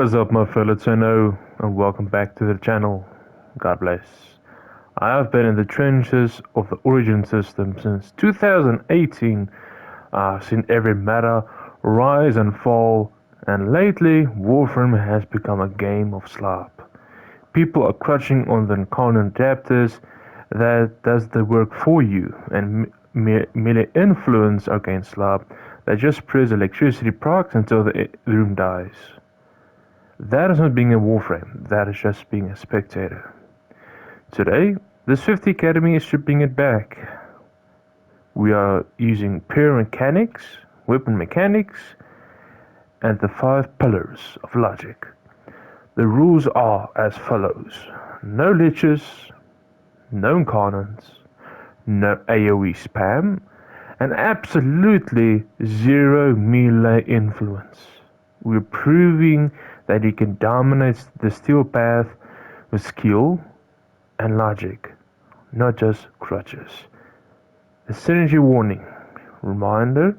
What is up, my fellow Tenno, and welcome back to the channel. God bless. I have been in the trenches of the Origin system since 2018. I've seen every meta rise and fall, and lately Warframe has become a game of slop. People are crutching on the Encarnon adapters that does the work for you, and Melee Influence Arcane slop that just prays electricity procs until the room dies. That is not being a Warframe, that is just being a spectator. Today, the Swifty Academy is stripping it back. We are using pure mechanics, weapon mechanics, and the 5 pillars of logic. The rules are as follows: no liches, no incarnons, no AoE spam, and absolutely zero melee influence. We're proving that you can dominate the steel path with skill and logic, not just crutches. A synergy warning. Reminder,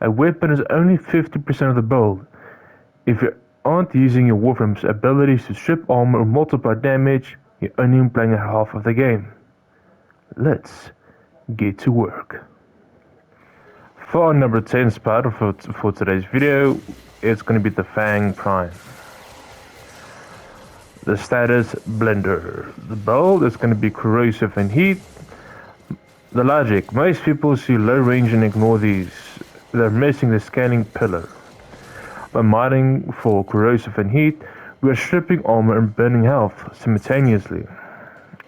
a weapon is only 50% of the build. If you aren't using your Warframe's abilities to strip armor or multiply damage, you're only playing half of the game. Let's get to work. For our number 10 spot for today's video, it's going to be the Fang Prime. The status blender. The build is going to be corrosive and heat. The logic. Most people see low range and ignore these. They're missing the scaling pillar. By modding for corrosive and heat, we are stripping armor and burning health simultaneously.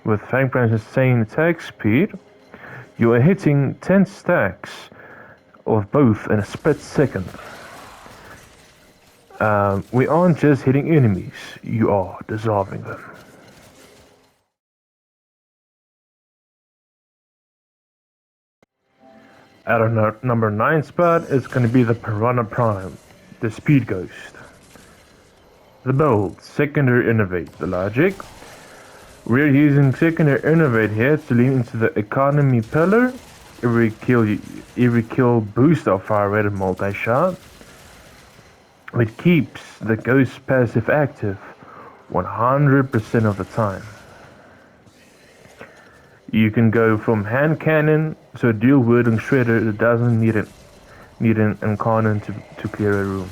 With Fang Prime's insane attack speed, you are hitting 10 stacks of both in a split second. We aren't just hitting enemies, you are dissolving them. At our number 9 spot is going to be the Pyrana Prime, the Speed Ghost. The build, secondary Enervate. The logic, we're using secondary Enervate here to lean into the economy pillar. Every kill boosts our fire rate and multi-shot. It keeps the ghost passive active 100% of the time. You can go from hand cannon to a dual wielding shredder that doesn't need an Incarnon to clear a room.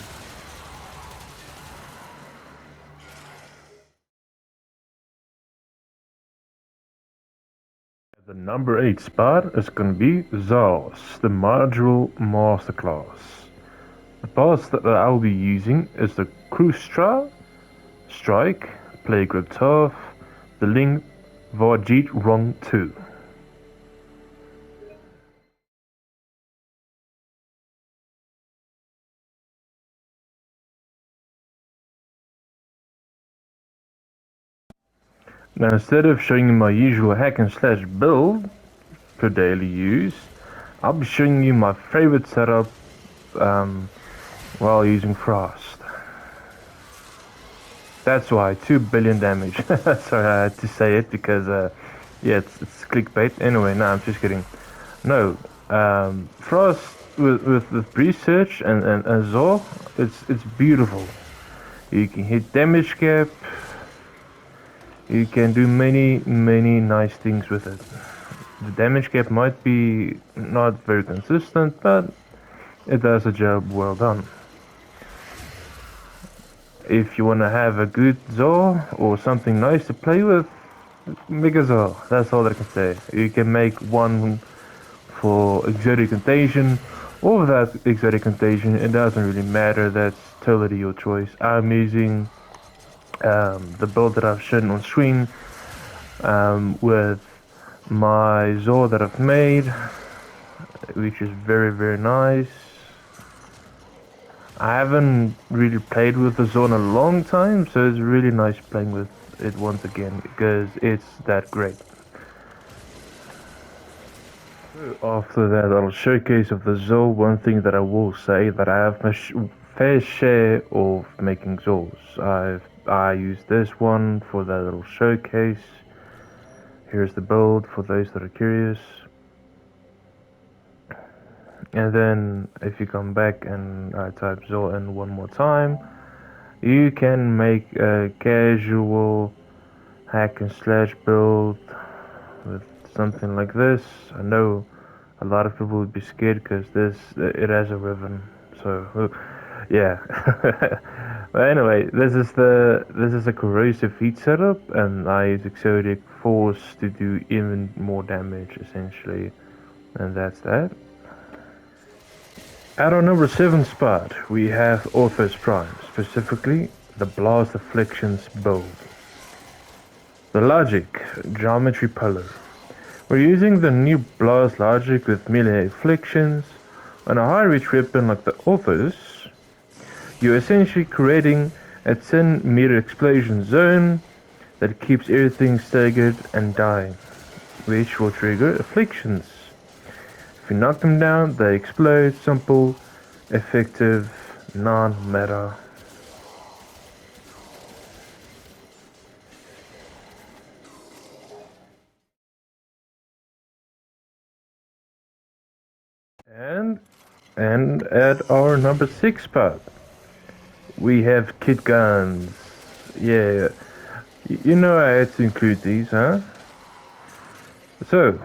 The number 8 spot is going to be Zaws, the module Masterclass. The paths that I will be using is the Crucial, Strike, Play Grip Tough, the Link, Varjeet Rung 2. Now, instead of showing you my usual hack and slash build for daily use, I'll be showing you my favorite setup while using Frost. That's why 2 billion damage. Sorry, I had to say it because yeah, it's clickbait. Anyway, no, I'm just kidding. No, Frost with research and Zaws, it's beautiful. You can hit damage cap. You can do many nice things with it. The damage cap might be not very consistent, but it does a job well done. If you want to have a good Zaws or something nice to play with, make a Zaws. That's all I can say. You can make one for exotic contagion or without exotic contagion. It doesn't really matter. That's totally your choice. I'm using the build that I've shown on screen with my Zaws that I've made, which is very nice. I haven't really played with the Zaws in a long time, so it's really nice playing with it once again because it's that great. So after that little showcase of the Zaws, one thing that I will say that I have my fair share of making Zaws. I use this one for that little showcase. Here's the build for those that are curious. And then if you come back and I type Zaws in one more time, You can make a casual hack and slash build with something like this. I know a lot of people would be scared because this it has a ribbon. So yeah. But anyway, this is a corrosive heat setup, and I use exotic force to do even more damage essentially, and that's that. At our number 7 spot, we have Orthos Prime, specifically the Blast Afflictions build. The logic, geometry pillar. We're using the new Blast logic with melee afflictions. On a high reach weapon like the Orthos, you're essentially creating a 10-meter explosion zone that keeps everything staggered and dying, which will trigger afflictions. If you knock them down, they explode. Simple, effective, non-meta. And and at our number 6 spot, we have Kitguns. Yeah, you know I had to include these, huh? So,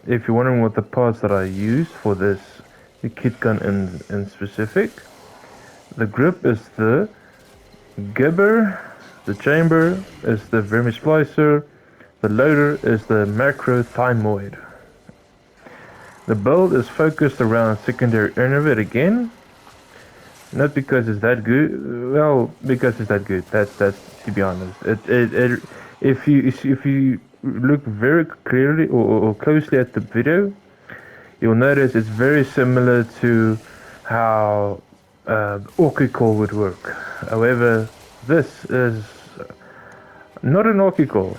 if you're wondering what the parts that I use for this the kit gun in specific, the grip is the gibber, the chamber is the vermisplicer, the loader is the macro thymoid. The build is focused around secondary Enervate again, not because it's that good. Well, because it's that good. That's to be honest. If you look very clearly or closely at the video, you'll notice it's very similar to how Orchicol would work. However, this is not an Orchicol.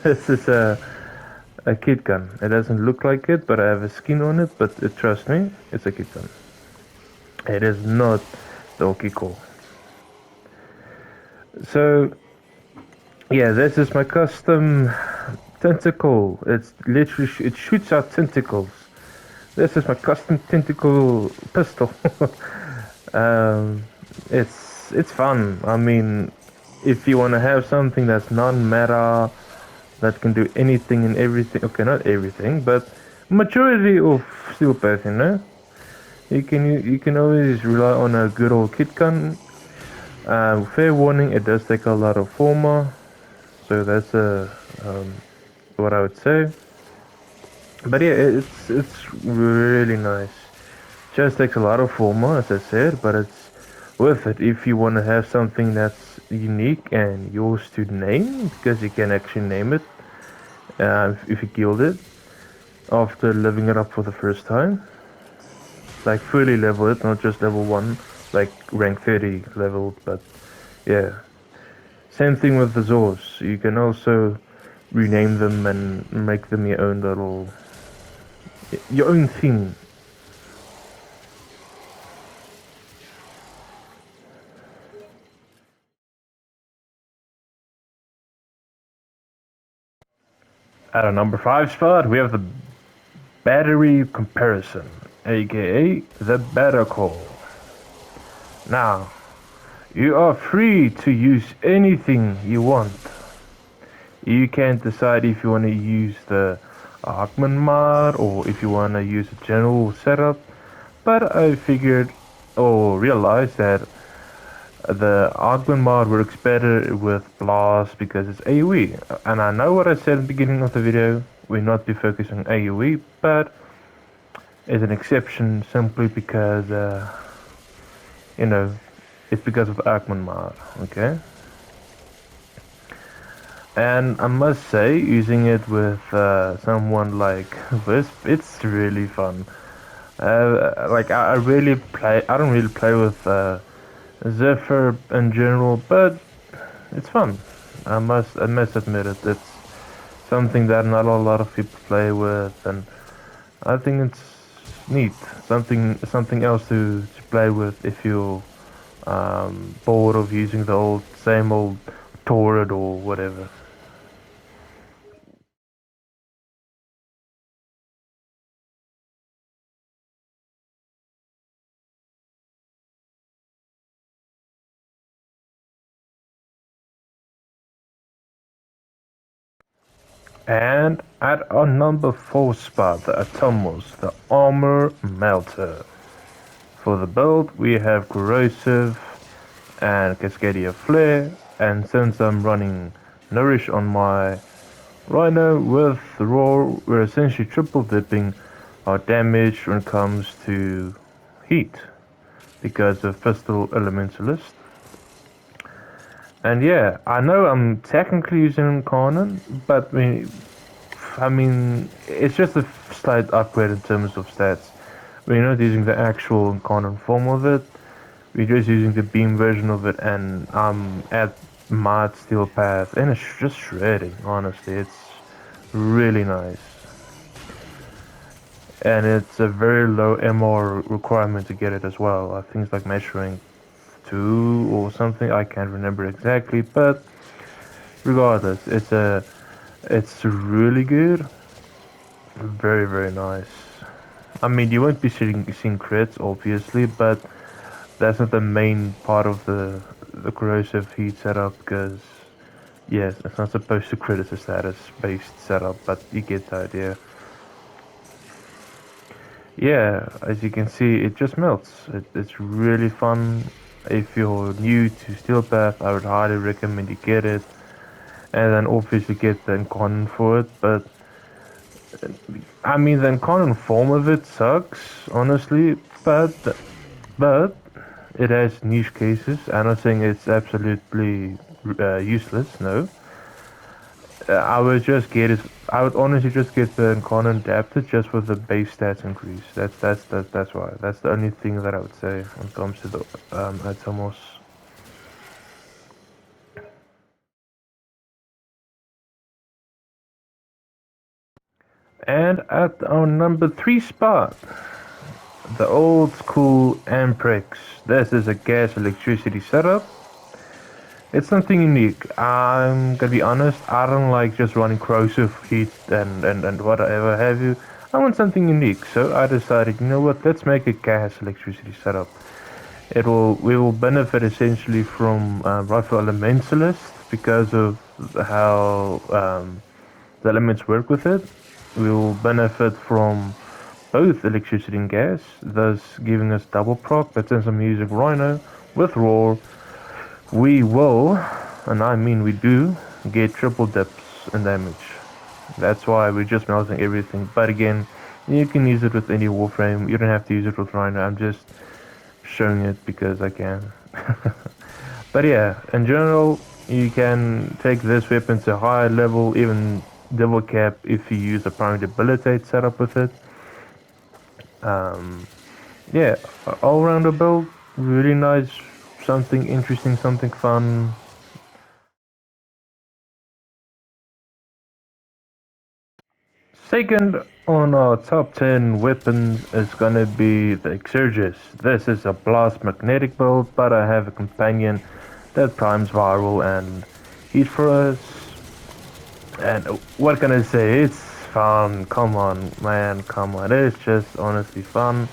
This is a kit gun. It doesn't look like it, but I have a skin on it. But trust me, it's a kit gun. It is not the Orchicol. So yeah, this is my custom tentacle. It's literally it shoots out tentacles. This is my custom tentacle pistol. um, it's fun. I mean, if you want to have something that's non-meta, that can do anything and everything. Okay, not everything, but majority of steel path, you know. You can always rely on a good old kit gun. Fair warning, it does take a lot of forma, so that's what I would say. But yeah, it's really nice. Just takes a lot of forma, as I said, but it's worth it if you want to have something that's unique and yours to name, because you can actually name it if you killed it after leveling it up for the first time. Like fully level it, not just level 1, like rank 30 leveled, but yeah. Same thing with the Zaws. You can also rename them and make them your own thing. At a number 5 spot, we have the battery comparison, aka the Battacor. Now, you are free to use anything you want. You can decide if you want to use the Augment mod or if you want to use a general setup, but I figured or realized that the Augment mod works better with Blast because it's AoE. And I know what I said at the beginning of the video, we're not be focusing on AoE, but it's an exception simply because, you know, it's because of Augment mod, okay? And I must say, using it with someone like Wisp, it's really fun. Like I really play. I don't really play with Zephyr in general, but it's fun. I must admit it. It's something that not a lot of people play with, and I think it's neat. Something else to play with if you're bored of using the same old Torrid or whatever. And at our number 4 spot, the Atomos, the Armor Melter. For the build, we have Corrosive and Cascadia Flare, and since I'm running Nourish on my Rhino with Roar, we're essentially triple dipping our damage when it comes to heat because of Pistol Elementalist. And yeah, I know I'm technically using Incarnon, but I mean, it's just a slight upgrade in terms of stats. We're not using the actual Incarnon form of it. We're just using the beam version of it, and I'm at Mod Steel Path, and it's just shredding, honestly. It's really nice. And it's a very low MR requirement to get it as well. I think it's like measuring 2 or something, I can't remember exactly, but regardless, it's really good. Very, very nice. I mean, you won't be seeing crits, obviously, but that's not the main part of the corrosive heat setup, because yes, it's not supposed to crit as a status based setup, but you get the idea. Yeah, as you can see, it just melts. It's really fun. If you're new to Steel Path, I would highly recommend you get it, and then obviously get the Enkanon for it. But I mean, the Enkanon form of it sucks, honestly. But it has niche cases. I'm not saying it's absolutely useless. No, I would just get it. I would honestly just get the Incarnon adapted just for the base stats increase. That's why. That's the only thing that I would say when it comes to the Atomos. And at our number 3 spot, the old school Amprex. This is a gas electricity setup. It's something unique. I'm gonna be honest, I don't like just running corrosive heat and whatever have you. I want something unique, so I decided, you know what, let's make a gas electricity setup. We will benefit essentially from Rifle Elementalist because of how the elements work with it. We will benefit from both electricity and gas, thus giving us double proc, but since I'm using Rhino with Roar, we will, and I mean we do, get triple dips in damage. That's why we're just melting everything. But again, you can use it with any Warframe. You don't have to use it with Rhino. I'm just showing it because I can. But yeah, in general, you can take this weapon to a higher level, even double cap if you use a prime debilitate setup with it. Um, yeah, all-rounder build, really nice, something interesting, something fun. Second on our top 10 weapons is gonna be the Exergis. This is a blast magnetic build, but I have a companion that primes viral and he's for us. And what can I say? It's fun. Come on, man. Come on. It's just honestly fun.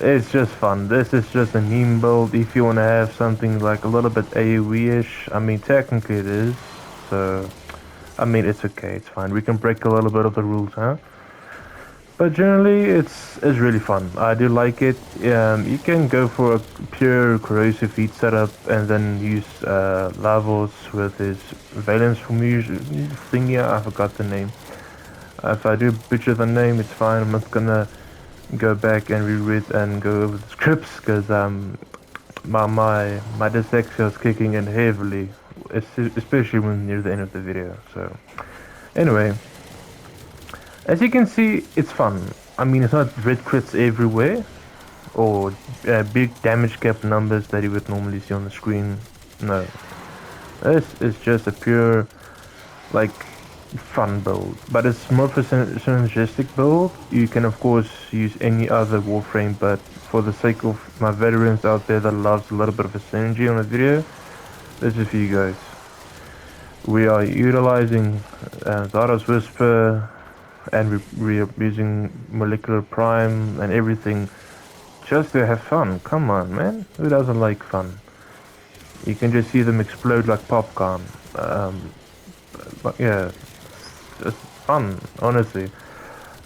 It's just fun. This is just a meme build. If you want to have something like a little bit AoE-ish, I mean, technically it is. So, I mean, it's okay. It's fine. We can break a little bit of the rules, huh? But generally, it's really fun. I do like it. You can go for a pure corrosive heat setup and then use Lavos with his valence fusion thingy. I forgot the name. If I do butcher the name, it's fine. I'm not gonna go back and reread and go over the scripts because my dyslexia is kicking in heavily, especially when near the end of the video. So anyway. As you can see, it's fun. I mean, it's not red crits everywhere, or big damage cap numbers that you would normally see on the screen. No. This is just a pure, like, fun build. But it's more of a synergistic build. You can, of course, use any other Warframe, but for the sake of my veterans out there that loves a little bit of a synergy on a video, this is for you guys. We are utilizing Zaws Whisper, and we're using molecular prime and everything just to have fun. Come on, man, who doesn't like fun? You can just see them explode like popcorn. But yeah, it's fun, honestly.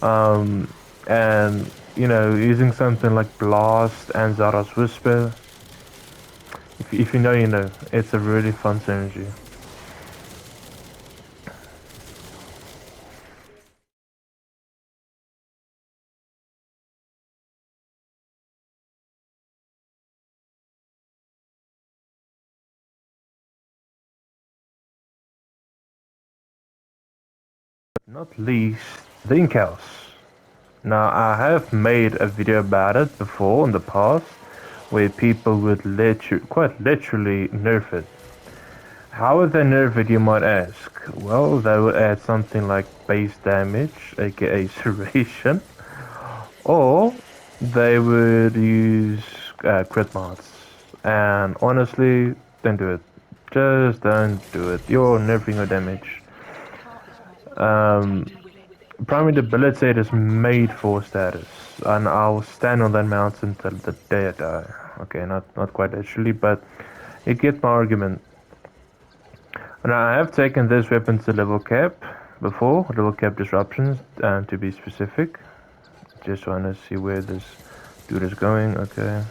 And you know, using something like Blast and Zara's Whisper, if you know, you know, it's a really fun synergy. Not least, the Enkaus. Now, I have made a video about it before in the past, where people would quite literally nerf it. How would they nerf it, you might ask? Well, they would add something like base damage, aka serration, or they would use crit mods. And honestly, don't do it. Just don't do it. You're nerfing your damage. Um, Primary debilitate is made for status, and I'll stand on that mountain till the day I die. Okay, not quite literally, but you get my argument. Now I have taken this weapon to level cap before, level cap disruptions, to be specific. Just want to see where this dude is going. Okay.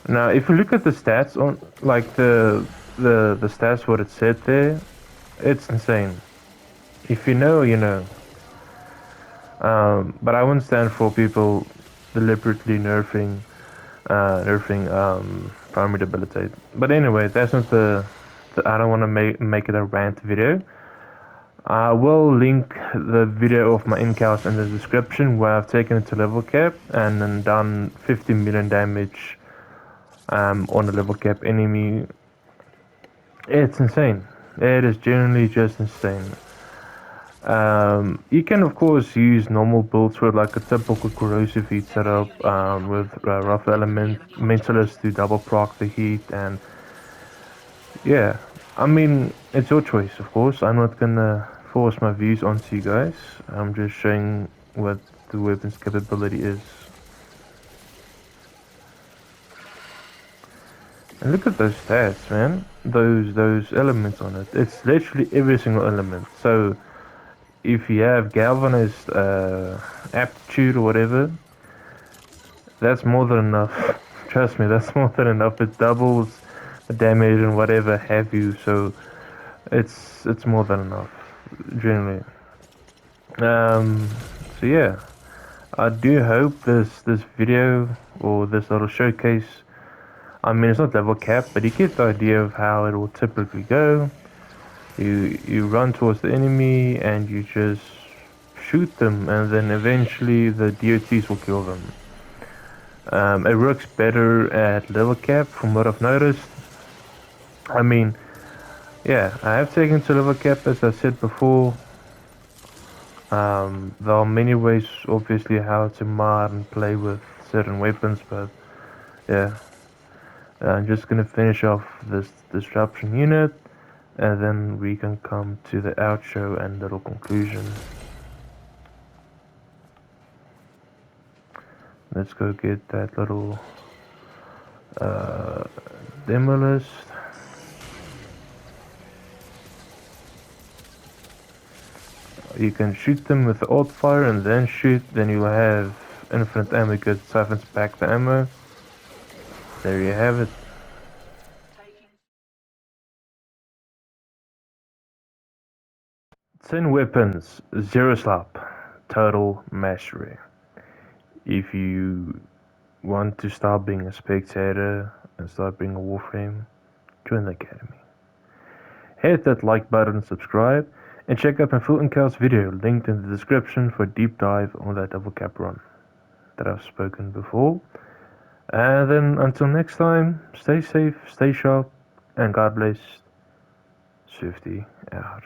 Now, if you look at the stats on, like the stats, what it said there, it's insane. If you know, you know. But I wouldn't stand for people deliberately nerfing primary debilitate. But anyway, that's not the I don't want to make it a rant video. I will link the video of my Enkaus in the description, where I've taken it to level cap and then done 50 million damage on a level cap enemy. It's insane. It is genuinely just insane. You can of course use normal builds for like a typical corrosive heat setup with rough element mentalist to double proc the heat, and yeah, I mean it's your choice of course. I'm not gonna force my views onto you guys. I'm just showing what the weapon's capability is. And look at those stats, man. Those elements on it. It's literally every single element. So if you have galvanized aptitude or whatever, that's more than enough. Trust me, that's more than enough. It doubles the damage and whatever have you, so it's more than enough, generally. So yeah, I do hope this video or this little showcase. I mean, it's not level cap, but you get the idea of how it will typically go. You run towards the enemy and you just shoot them, and then eventually the DOTs will kill them. It works better at level cap from what I've noticed. I mean, yeah, I have taken to level cap as I said before. There are many ways obviously how to mod and play with certain weapons, but yeah. I'm just gonna finish off this disruption unit, and then we can come to the outro and little conclusion. Let's go get that little demo list. You can shoot them with the alt fire and then shoot, then you'll have infinite ammo because it siphons back the ammo. There you have it. 10 weapons, 0 slop, total mastery. If you want to start being a spectator and start being a Warframe, join the Academy. Hit that like button, subscribe, and check out my full Enkaus video linked in the description for a deep dive on that double cap run that I've spoken before. And then until next time, stay safe, stay sharp, and God bless. Swifty out.